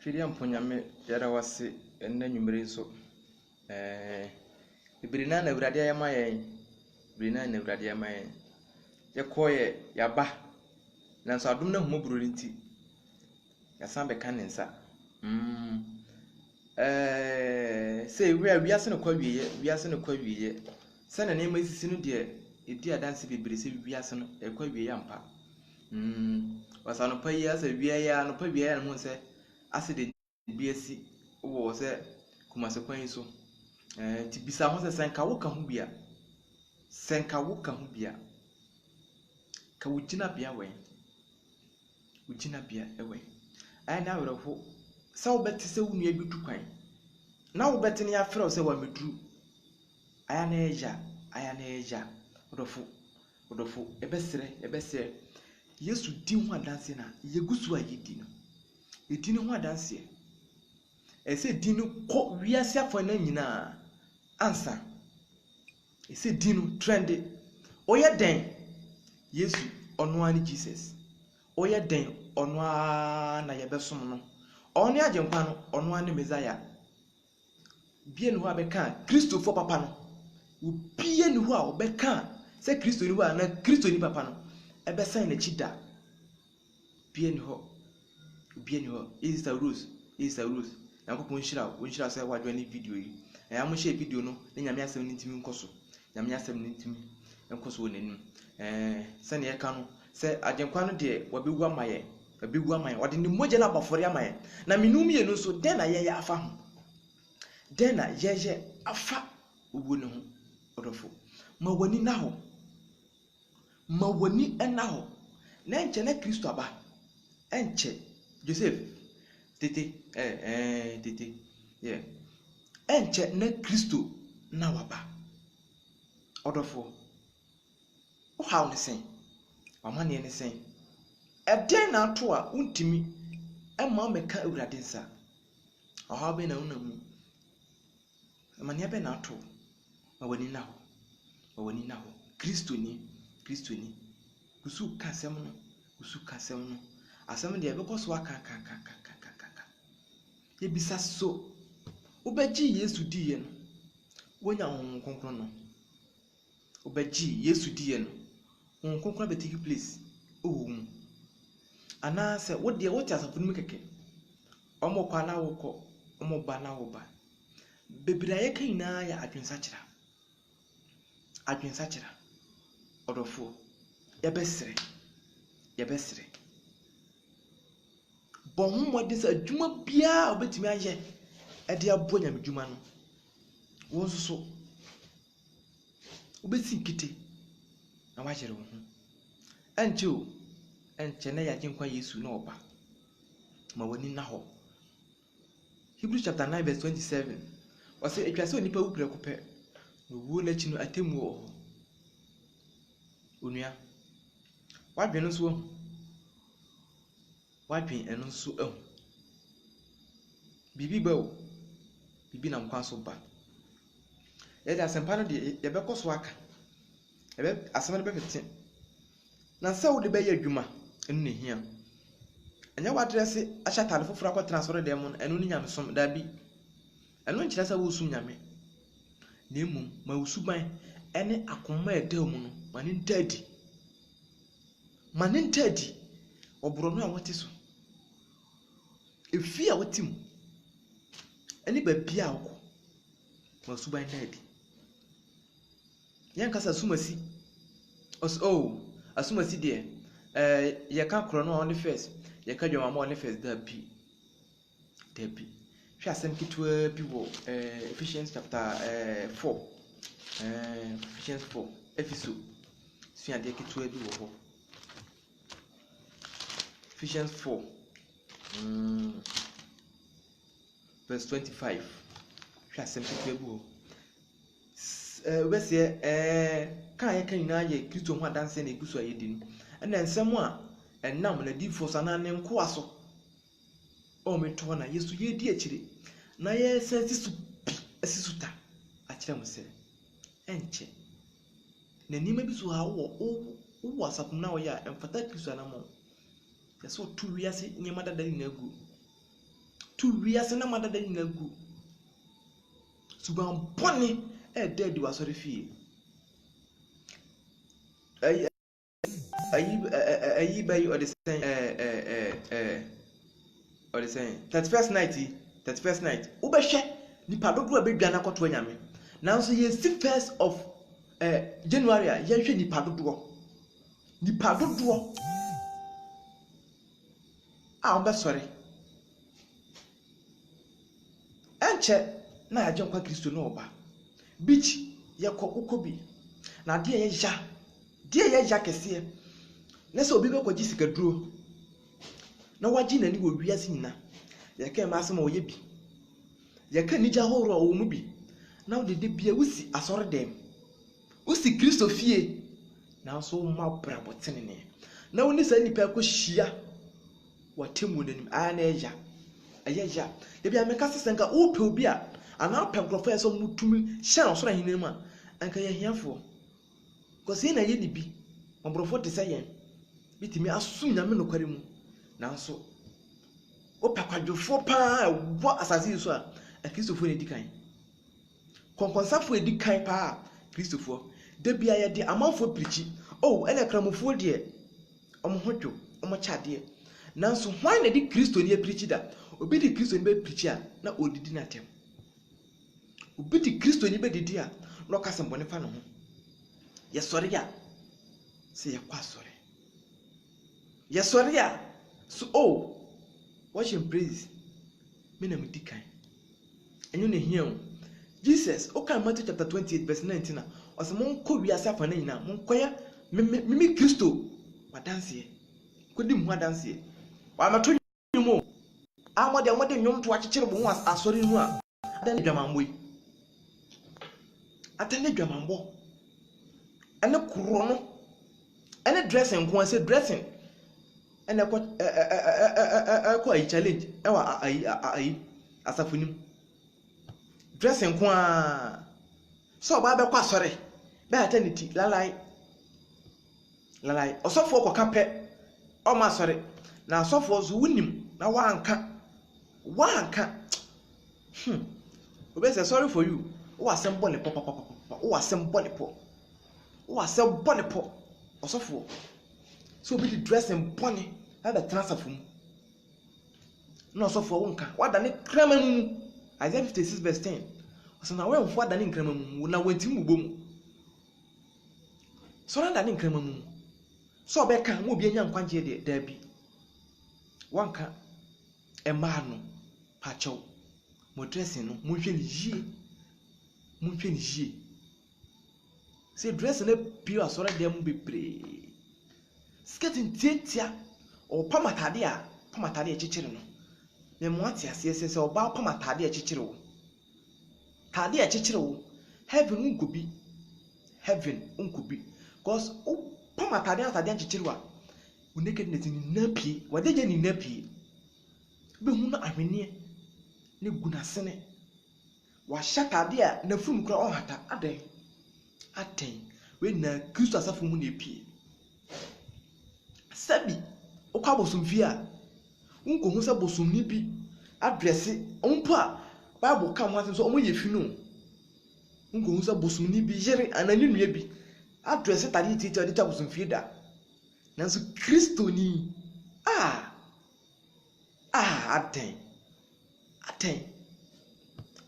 Firiam Ponyame yara wase enne nwumere so ibirina na awurade ayamaye ibirina na awurade ayamaye yekoye yaba nanso adom na humoburo nti yasan beka ne nsa say we ase no kwa wiye se na nema sisi no de edi adanse bebere se we ase no ekwa wiye ampa wasa no pa yi ase wiye ya no pa wiye ya no se ase de biasi wo se kumase kwan so ti bisa ho se senka wo ka ho bia ka wugina bia we ewe ai na were ho sa wo beti se wunu ebidu kwan na wo beti ne afre se wa meduru aya na eja odofo ebesere Yesu di ho adanse na yegusu ayidi no edini ho adanse ese dinu ko wiase afọ na nyina ansa ese dinu trend oye den Yesu ono ani Jesus oye den ono na yebesom no ono agyenkwa no ono ani Messiah bie no abeka Christopher papa no wo bie no a obeka se Christo ni wa na Christo ni papa no ebesan na chida bie no is the rules yakopon shira say wadwa ni video yi am share video no na nyame asem ni ntimi nkoso nyame asem ni ntimi nkoso wonanim se na yeka no se agenkwa no de wabegu amaye wade ni moje na bafore amaye na minum ye no so den na ye afa ho den na ye afa owo ne ho odofo ma wani na ho na enche na Kristo aba enche Joseph tete yeah enche na Kristo na waba odofo o hawo ne sen amane ne sen eden na to a untimi emma meka awurade nsa o hawo be na unamu amane be na to mawani na ho Kristo ni kusu kasem no asem de bekoso aka ye bisa so obeji Yesu diye no wonya honhom konkron no obeji Yesu diye no honhom konkron be take place mu ana se wo de wo ti asafo no keke omo kwa na wo ko omo ba na wo ba bebira ye kan na ya adwensa kira odofo yebesere bon mo de sa djuma bia obetimi aye e de abo nyam djuma no wo so obeti nkite na wa jere wo ho enche na yaje nkwa Yesu na oba ma wani na ho Hebrews chapter 9 verse 27 wase etwase onipa wupre kope no wo na chi no atemu o onua wadwen no so wadwen eno so bibi bawo bibi na nkwa so ba yeda asempa no de yebekoso aka asema de befete na se wo de be yadwuma enu ne hia anya wadrese acha tale foforo akọ transfer dem no enu ni nyame som da bi enu nkyira se wo sum nyame na emum ma usuban ene akoma edam no mane ntadi oburo no a wote so efi a wotim ene ba bia akọ ma usuban ntadi yankasa sumasi asumasi de ye ka kro no on the first ye ka dwama mo on the first da bi hwa asem kitwa bi wo Ephesians chapter 4 Ephesians 4 episode sua de kitwa bi wo Ephesians 4 verse 25 hwa asem kitwa bi wo wese kan ye kan na ye Kristo ho adanse na egusu ayedi no na nsem a enam na difo sana ne nko aso o meto na Yesu ye di akire na ye sensi suta akire mo se enche na nima bi so ha wo asapum na wo ya emfata Kristo na mo yeso tu wiase nyema dadari na agu to wiase na madada nyina gu suban bɔne dead was sorry fee ayi by or the saying 31st night ubehwe nipa dodo abedwa na kɔto anyame nanso ye 1st of January a yɛhwɛ nipa dodo ɔbɛ sorry enche na agye nkwa Kristo na oba beach yɛkɔ ukobi na de yɛya kɛseɛ na sɛ obi bɛkɔgye sikaduro na wagye nani wɔ wiase nyina yɛka ma asɛm ɔyɛ bi yɛka nigya horo a wɔn mu bi na wode de bia wusi asɔre dem wusi Kristo fie na so ma brabotene ne na woni sa nipa kɔ hyia watemu nanim na ɛya de bia meka sesenka wo pɛ obi a ana pɛ nkrɔfo yɛ so mutumi hyɛ ɔsoro ahinam a anka yɛ hiafo kɔsi na yɛ ni bi ɔbrɔfo te sɛ yɛn bitimi asum nyame no kware mu nanso o pakwadwofo pa wo asase so a Kristofo ne dikan konkonsafo edikan pa Kristofo de bia yɛ de amanfo prichi ɛna kramofo de ɔmohodwo ɔmokyade nanso hwan na di Kristo ne prichi da obi di Kristo ne be prichi a na odidi na tem obi di Kristo ne be didi a na ɔkasa mbɔne fa no ho yɛ sɔre ya se yɛ kwa sɔre yɛ sɔre ya so worship praise me na mudikan enyo ne hia o Jesus oka Matthew chapter 28 verse 19 ɔsɛ monkɔ wiase afa na nyina monkɔya mimi Kristo wadanse kodi mu adanse wa mato nyumo amode nyom to akyekyere bo ho asɔre nu a adan dwamambo yi atane dwamambo ene kuro no ene dressing ko ase dressing ene ko ayi challenge ewa ayi asafunim dressing ko a so ba be kwa sɔre be ataniti lalai osofo ko kapɛ o ma sɔre na asofo zo wunim na wanka obe say sorry for you o asem bɔne pɔ o asem bɔne pɔ osofo so obi di dressing bɔne na da transfer mu na osofo wonka wada ne krama mu Isaiah 56 verse 10 so na we mfo ada ne krama mu na wantim mu bom so na da ne krama mu so obeka mo obi anya nkwanje de da bi wanka ema no pacho mo dressing no mo hwe ni yie se dress na pio asore dem bebre skating tietia o pamatade a chichire no me mo ate ase se oba pamatade a chichire wo tade a chichire wo heaven unkubi cause o pamatade a tade a chichire wa o nakedness ni napie wadeje ni napie be hu na ahwene ne gunasene wa hyatade a na fum kura o hata aden we na Kristo asafo mu na epie sabi okwa bosomfie a unko hu se bosomni bi adresse ompo a bible ka mo so omo ye fi no unko hu se bosomni bi yere anani nua bi adresse tade titi odi ta bosomfie da nanso Kristo ni aten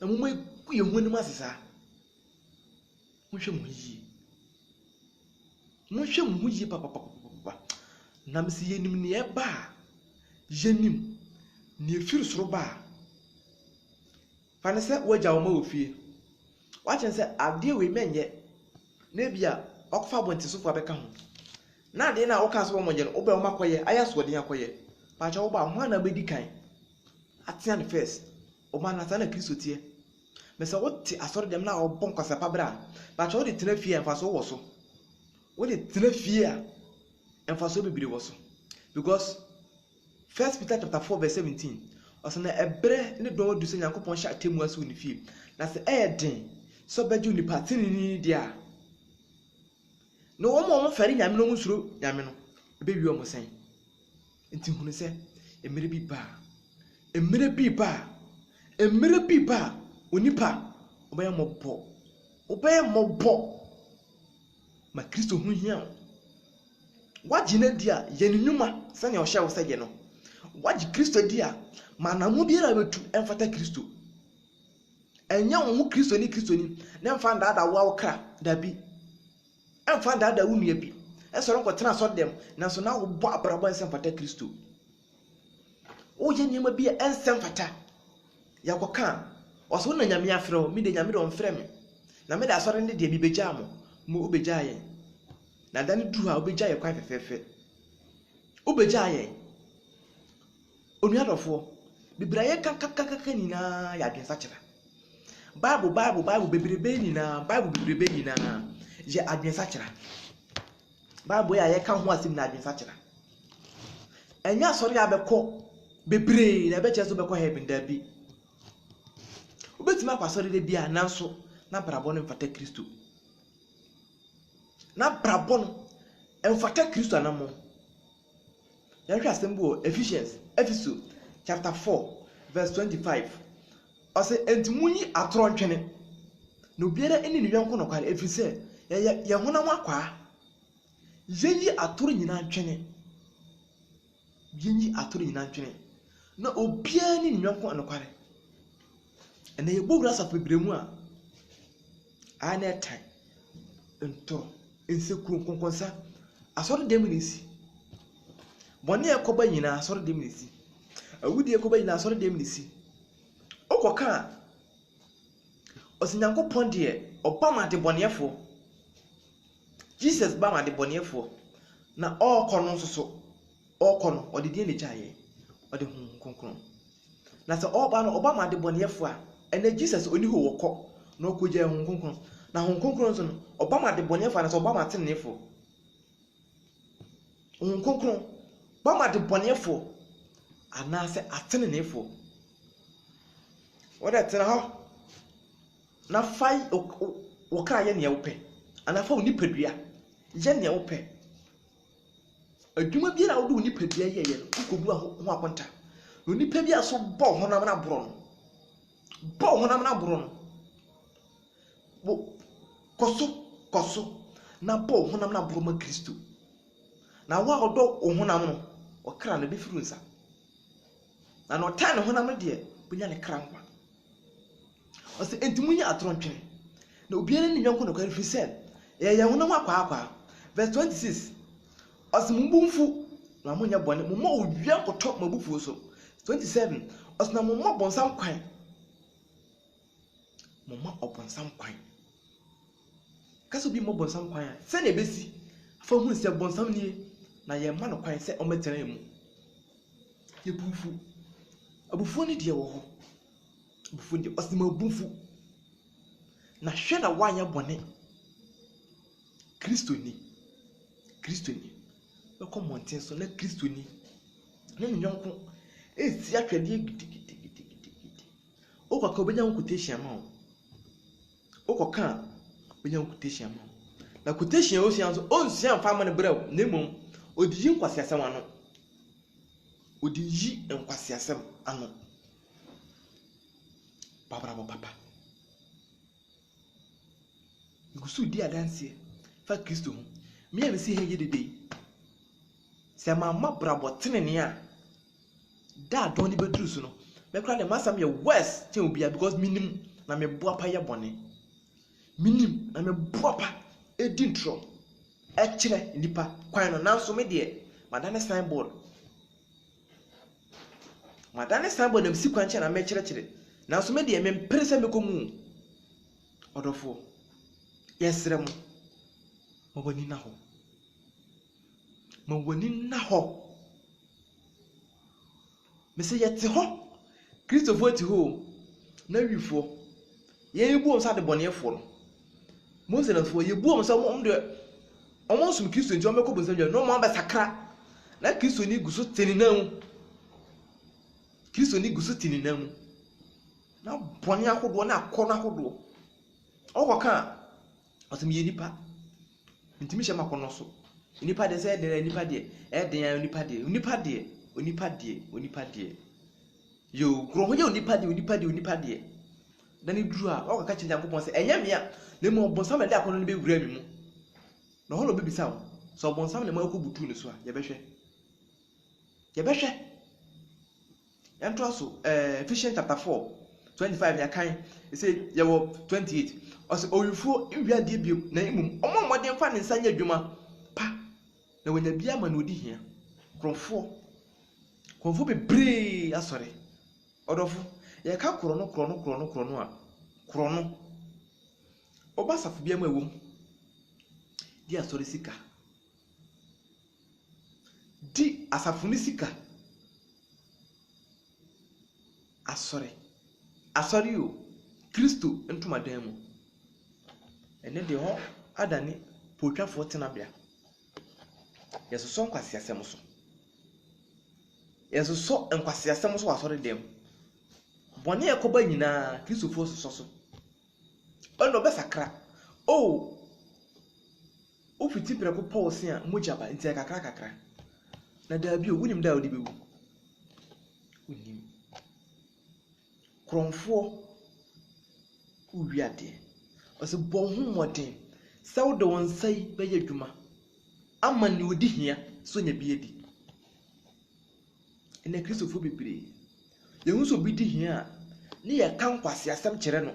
amuma ku ye hu ni masesa mohwɛ mo yi papa nam se yenim ne eba yenim ne efiri soro ba fa ne sɛ wagya wo ma ofie wakyɛ sɛ ade we menye na bia ɔkfa bonte sofo abɛka ho na ade na woka so wo monye no wo ba wo makoye aya so de yakoye pa cha wo ba ho na bedi kan atia ne first o ma na ta na Kristo tie me sɛ wote asɔre dem na wo bon kwasa pa bra pa cha wo de tena fie emfa so wo so wo de tena fie a emfa so bibire wo so because 1 Peter chapter 4 verse 17 also na ebre ne do du sɛ Nyankopɔn hya atemu aso ne fie na sɛ den so bɛgye ni patini dia no wo fari nyame no nsuro nyame no ebe wi o mo sɛn nti hunu sɛ emere bi ba Emire bi ba onipa obeye mobbo ma Kristo hu hia wagina dia ye nenwuma sane o hye wo sege no wagi Kristo dia ma na mu biara betu emfata Kristo enya wo hu Kristo ni na emfa ndada wo kra dabi emfa ndada wo nua bi esoro nkotena so dem nanso na wo bo abrabo emfata Kristo o ye nyema bi emfata yakoka oso na nyame afrɛ mi de nyame do mfrɛ me na me da asɔre ne de bi begya mo obegya ye na dane du ha obegya ye kwa fefefe obegya ye onuadofo bibraye kakakaka ni na ya adwensa kyera bible bebrebe ni na je adwensa kyera bible ya ye ka ho asim na adwensa kyera enya asɔre ya bɛkɔ bebre na bɛkye so bɛkɔ heaven da bi obetima kwasɔre de bia nanso na brabɔ no mfata Kristo na brabɔ no mfata Kristo anamo ya hwɛ asɛm bo Ephesians chapter 4 verse 25 ɔsɛ entimunyi atoro ntwene na obiara eni ne yɔnko no kware efise ye honam akwa yenyi atoro nyina ntwene na obiara ni ne yɔnko no kware ene ye bowura safa bremu a ana tai ntoro ensekuru konkonsa asɔre dem ni si bɔne ekoba nyina asɔre dem ni si awudi ekoba nyina asɔre dem ni si okoka osinyankopɔn de obama de bɔnefo Jesus bama de bɔnefo na ɔkɔ nsoso ɔkɔ no ɔde die ne gyaye ɔde honkonkron na sɛ ɔba no obama de bɔnefo a ene Jesus oni ho wokɔ na ɔkɔgya honkonkron na honkonkron so no obama de bɔnefo na sɛ obama tenefo honkonkron obama de bɔnefo ana sɛ atenefo wada tena ho na fai wokra ye ne wopɛ ana fa oni padua ye ne wopɛ adwuma bi na wo do oni padua ye ye kokobu ho akonta oni pa bi aso bɔ honam na boro no bo koso na bɔ honam na boro ma Kristo na wa odo honam no okra na be firu nsa na no tan honam no de bunya ne kra nkwa ose entimunya atorontwene na obiara ni nyanko no kwari fisel ye honam akwa verse 26 ose mumbumfu na amunya bone mumma owia nkoto mabufu so 27 ose na mumma bonsam kwan kaso bi mo bonsam kwan se na ebesi fa hu se bonsam nie na ye ma no kwan se o metena mu ye bufu abufu ni de wo ho bufu de osima bufu na hwe na wanya bone Kristo ni e ko monten so na Kristo ni na nyonko esi atwade gidigidi o kwa ka obenya quotation ma o kwa ka obenya quotation ma na quotation o sian so o sian fa ma ne braw na mom odiji nkwasiasem ano odiji nkwasiasem ano papa gusu di adanse fa Kristo ho me ya besi heye dede se ma brabo tenene a da don ni bedru so no me kra de masam ye west ten obia because minim na me boa pa ye bone minim na me boa pa edi ntro e kire nipa kwan no nanso me de madane signboard dem si kwan che na me kire nanso me de me mpere me komu odofo yesrem maboni na ho me se yete ho Christopher ti ho na wifo ye bu om sa de bonefo no mo se na fo ye bu om sa mo de omon sum Kristo nti o meko bo nsam no mo ba sakra na Kristo ni guso teninam na boni ahodo na akọ ahodo owoka otum ye nipa ntimi hye makono so nipa de se de nipa de e de ya nipa de Yo, grow you nipa de. Then he drew a or catch Yankopon say, Eyamia, the more Bonsam and Dapon be Gremimu. No hollow baby sound, so Bonsam and Moko Butunuswa, Yabeshe. Yabeshe. And also, Ephesians chapter 4, 25, Yakai, he said, Yawo 28. Also, oh, you fool, if you are debut, name, or more than fun in Sanya Juma. Pa, now when the Biaman would be here, from 4. Confu be brave, sorry. Odofu, Yaka chrono. Obasa for Biama womb. Dear sorry, Sika. Di asafunisika. Asori you Christo into my demo. And then the whole Adani Putra for Tenabia. Yes, a song was Yasamoso. Yes, so and was Yasamoso was already them. Bonia Cobanina, Christo Force Soso. Oh, no, Bessacra. Oh, Fitipra Paul Sia, Mujaba, and Takakakra. Now there be a winning down the bill. Winning. Cromfo Uviade was a bon modern. So the one say, Bay Juma. A man you did here, so you be in a Christopher be. You also be here near Campus, some Cherano.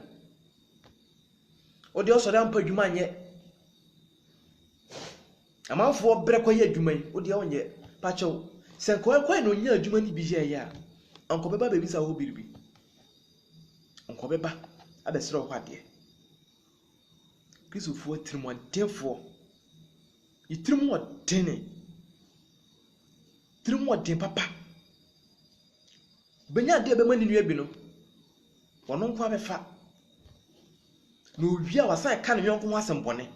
Or the also damn per Juman yet. A man for Breakoya Jumay, or the own yet. Pacho, San quite no near Jumani Bija. Uncle Baba babies are be. Uncle Beba, I be straw what dear. Christopher Trimon, therefore. You trim what tenny. Trim what dear papa. Benya dear Beman in Yabino. One on quite fat. No, via was I can't young was some bonnet.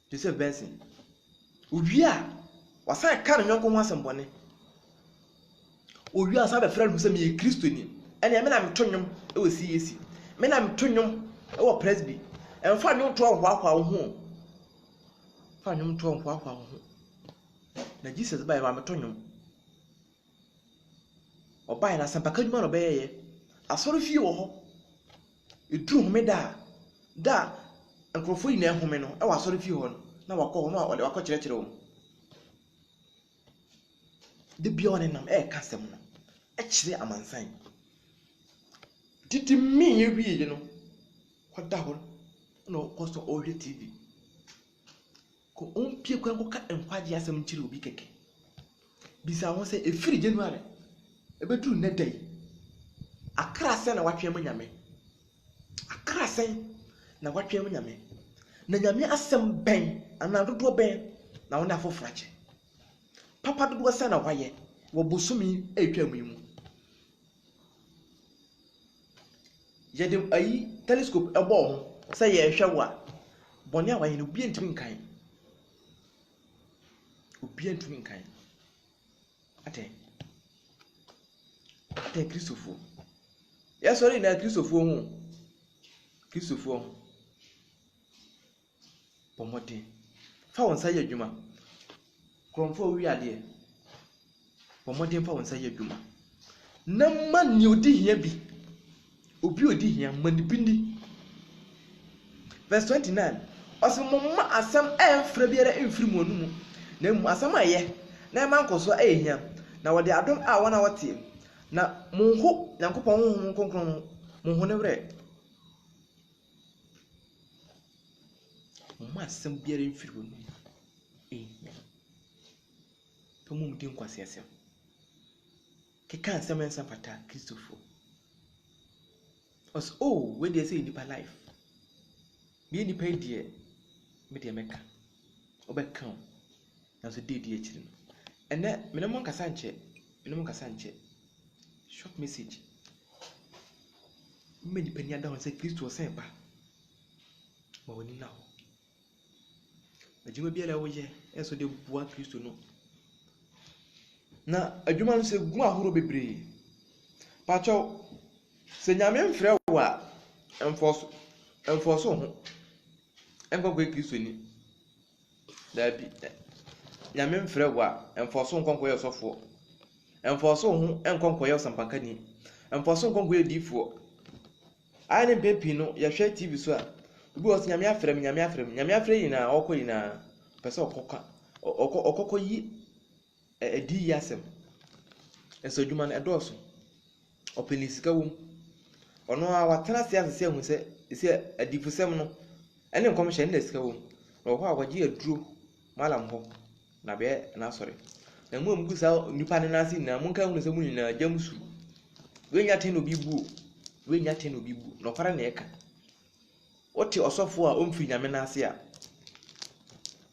Joseph Benson. Uvia was I can't young was some bonnet. Uvia have a friend who sent me a Christian. And I mean, I'm Tonyum, it was CAC. Men, I'm Tonyum, or Presby, and find you 12 walk home. Find you 12 walk home. Now, Jesus by Ramatonium. Or buying a Sampakan man obey. I saw a few. You drew me da, and Crofui near Homeno. I was sorry few on. Now I call no or the coach home. The beyond in them air custom. Actually, I'm unsigned. Did you mean you read, you know? What double? No, cost of all the TV. Go on, people can cut and quite yes, some chill be cake. Besides, I want say a free January. A bit too net day. A crass and a watch your money. A crass and now watch your money. Nanyame asem ben, and I do a ben, now na for fracture. Papa do a son of why, will busumi a tremium. Yet a telescope a ball, say a shower. Bonia wine will be in twin kind. Will be in twin kind. Ate Christopher. Yes, sorry, now Christopher. Pomote. Found say a juma. Cromfo we are dear. Pomote found say a juma. No man you did here be. Obi here, Mandipindi. Verse 29. Also, Mamma asam Frebiera in Frimonum. Name Asama ye. Na manko so here. Now what they are doing, I 1 hour team. Na Munho, Yankopon, Monhonevre. Massam beer in Frimonum. Tomum dim quasiasem. Kekan Saman Sapata, Christopher. As oh, when they say nipa life, be any pay dear, media mecca, or back count, and so did dear children. And that minimum Cassanche, short message. Many penny down say Christ was sent back. But when now, but you may be away, as so they want Christ to know. Now, a human say, go who be brave. Pacho. Se nyame mfrɛ wo a enforce ho enko gwe Kristo ni da bi nyame mfrɛ wo a enforce nkonko yɛ sɔfo Enforso ho enkonko ye sampankani. Enforso nkonko ye difo. Ai ne pepi no ye hwe TV so a. Obi wo nyame afrem nyame afre yina okọ yina pese okoko yi edi yasem. Eso dwuma no edoso. Openi sika wom. Ono a watena se asese hu se adifusem no ene nkom hye ne sika wom. No ho a waji aduro malam ho na be na sori. Na mu amgu sa nipa ne nase na mu nka hu se mu nyina jamsu. We nya ten obi bu no kwara na eka. Oti osofo a omfiri nyame nase a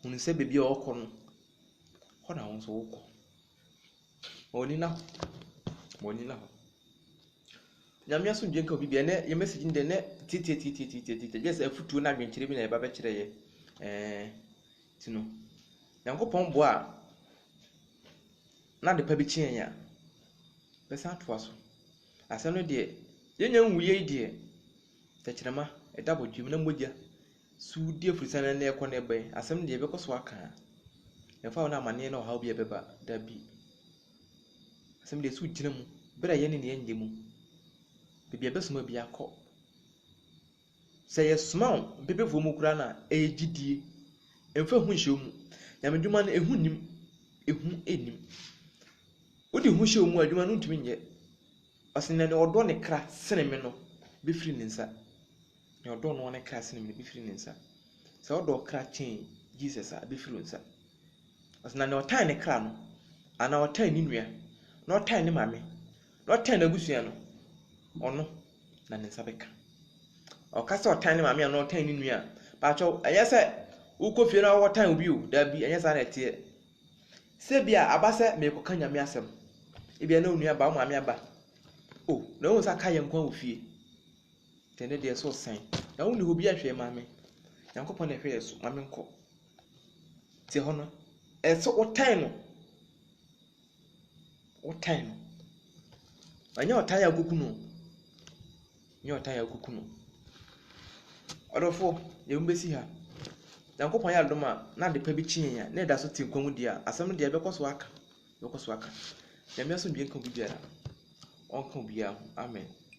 hunu se bebi a okọ no ho na wonso wokọ. Oni na ho. Nyame aso ndwenka obi bia ne ye message nde ne titi just afutuo na adwenkyere bi na eba be kyere ye tino Nyankopon bo a na de pa bi kyen ya besa atwa so asem no de yenya nwuye de tekyerema edabo dwum na mogya su de afurisa na ekọ na ebe asem de bekoso aka efa na amane na oha obi ebeba da bi asem de su gyina mu bere ye ne ne yende mu bibia besoma bia kọ se ye sma bebefo mu kura na ejidie emfa hu hye mu nyamedwuma na ehu enim odi hu hye mu adwuma no ntumi nye asena ne odo ne kra sene me no befiri ne nsa ne odo no ne kra sene me befiri ne nsa se odo kra chen Jesus a befiri nsa asena ne otan ne kra no ana otan ni nua na otan ne mame na otan na gusua no ono na ne nsa beka okasa otan ne mame na otan ni nua ba cho ayese ukofie na wotan obi o da bi ayesa na tie se bia abase me koka nyame asem e bia na onua ba mame aba o na won sa ka ye nkwa ofie tende de so san na won ni obi ahwe mame Nyankopon na hwe yeso mame nko tie hono eso wotan no anya otan ya kukuno Odofo ye mbesi ha Nyankopon ya doma na de pa bi kyen ya na da so ti nkwamu dia asem de bekoso aka nyame aso ndwen kan bi biara onka obiya amen